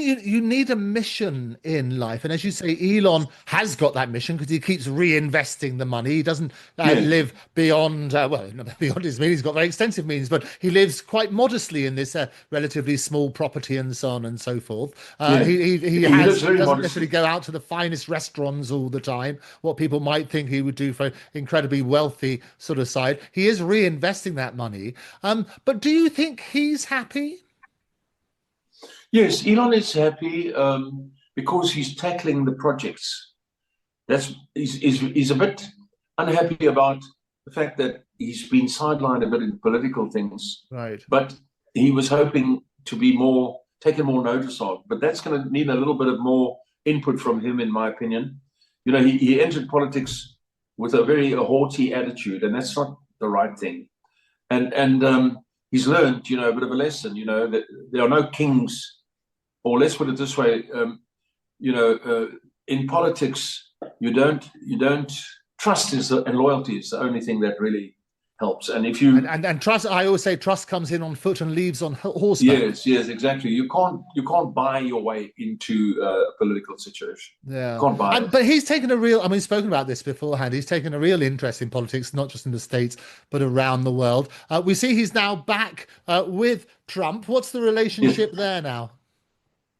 You need a mission in life. And as you say, Elon has got that mission because he keeps reinvesting the money. He doesn't Yes, live beyond, well, not beyond his means. He's got very extensive means, but he lives quite modestly in this relatively small property and so on and so forth. yeah. He lives He very doesn't necessarily modestly. go out to the finest restaurants all the time, what people might think he would do for incredibly wealthy sort of side. He is reinvesting that money. But do you think he's happy? Yes, Elon is happy because he's tackling the projects. He's a bit unhappy about the fact that he's been sidelined a bit in political things, Right. but he was hoping to be more taken more notice of. But that's going to need a little bit of more input from him, in my opinion. You know, he entered politics with a very haughty attitude, and that's not the right thing. And he's learned, you know, a bit of a lesson. You know that there are no kings, or let's put it this way. You know, in politics, you don't trust and loyalty is the only thing that really helps. And if And, you and and trust, I always say trust comes in on foot and leaves on horseback. yes, exactly. You can't buy your way into a political situation. You Yeah. can't buy And it. but he's taken a real, I mean, we've spoken about this beforehand. He's taken a real interest in politics, not just in the States, but around the world. We see he's now back with Trump. What's the Yes. relationship there now?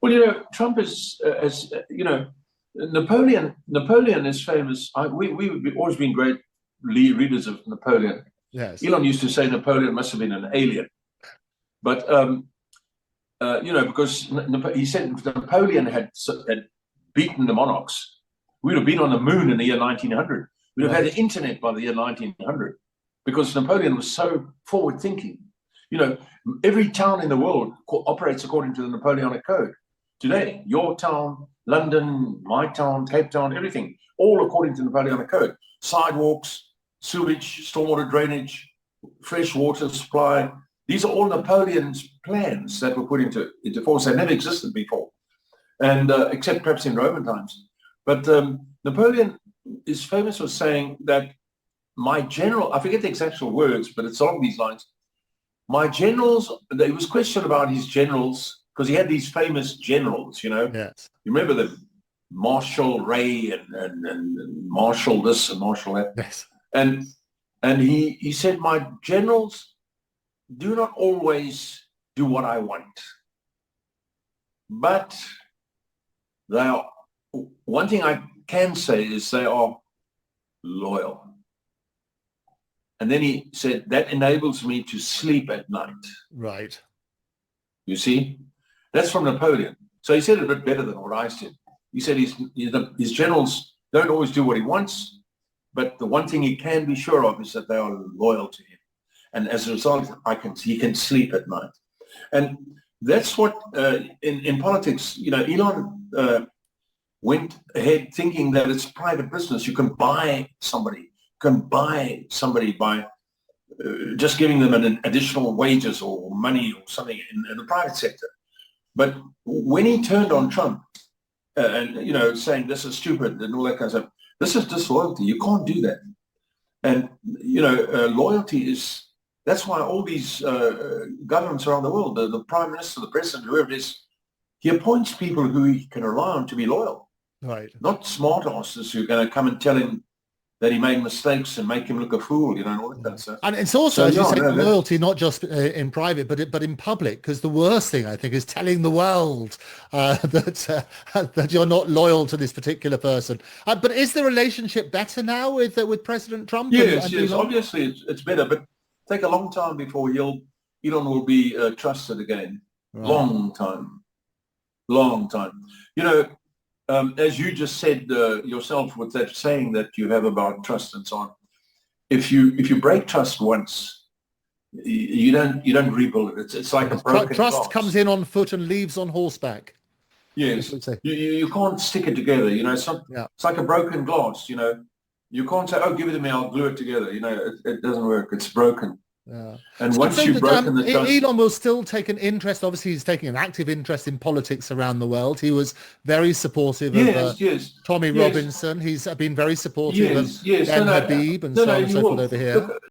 Well, you know, Trump is, as you know, Napoleon. Napoleon is famous. We've always been great readers of Napoleon. Yes. Elon used to say Napoleon must have been an alien, but you know, because he said if Napoleon had beaten the monarchs, we'd have been on the moon in the year 1900. We'd have had Right. the internet by the year 1900, because Napoleon was so forward thinking. You know, every town in the world operates according to the Napoleonic Code. Today, your town, London, my town, Cape Town, everything, all according to the Napoleonic Code. Sidewalks, sewage, stormwater drainage, fresh water supply. These are all Napoleon's plans that were put into force. They never existed before, and except perhaps in Roman times. But Napoleon is famous for saying that my general, I forget the exact words, but it's along these lines. My generals, there was question about his generals because he had these famous generals, you know. Yes. You remember them, Marshal Ray and Marshal this and Marshal that. Yes. And he said, my generals do not always do what I want, but they are, one thing I can say is they are loyal. And then he said, that enables me to sleep at night. Right. You see, that's from Napoleon. So he said it a bit better than what I said. He said his generals don't always do what he wants, but the one thing he can be sure of is that they are loyal to him. And as a result, he can sleep at night. And that's what, in politics, you know, Elon went ahead thinking that it's private business. You can buy somebody. You can buy somebody by just giving them an additional wages or money or something in the private sector. But when he turned on Trump and, you know, saying this is stupid and all that kind of stuff, this is disloyalty. You can't do that. And, you know, loyalty is, that's why all these governments around the world, the prime minister, the president, whoever it is, he appoints people who he can rely on to be loyal, Right. not smart asses who are going to come and tell him that he made mistakes and make him look a fool, you know, and all that kind of stuff. And it's also, So, as you yeah, say, no, that, loyalty, not just in private, but in public. Because the worst thing, I think, is telling the world that you're not loyal to this particular person. But is the relationship better now with President Trump yes, and yes, Elon? obviously it's better, but take a long time before Elon will be trusted again. Right. Long time, long time. You know, as you just said yourself with that saying that you have about trust and so on, if you break trust once, you don't rebuild it. It's like a Yes. broken Trust comes glass. in on foot and leaves on horseback. That's Yes, what we say. you can't stick it together. You know, Yeah. it's like a broken glass. You know, you can't say, "Oh, give it to me, I'll glue it together." You know, it doesn't work. It's broken. Yeah. And So once you've that broken the trust, Elon will still take an interest. Obviously, he's taking an active interest in politics around the world. He was very supportive of yes, yes, Tommy yes, Robinson. He's been very supportive of yes, yes. Ben Habib and No, so no. on and He so forth will over here. look.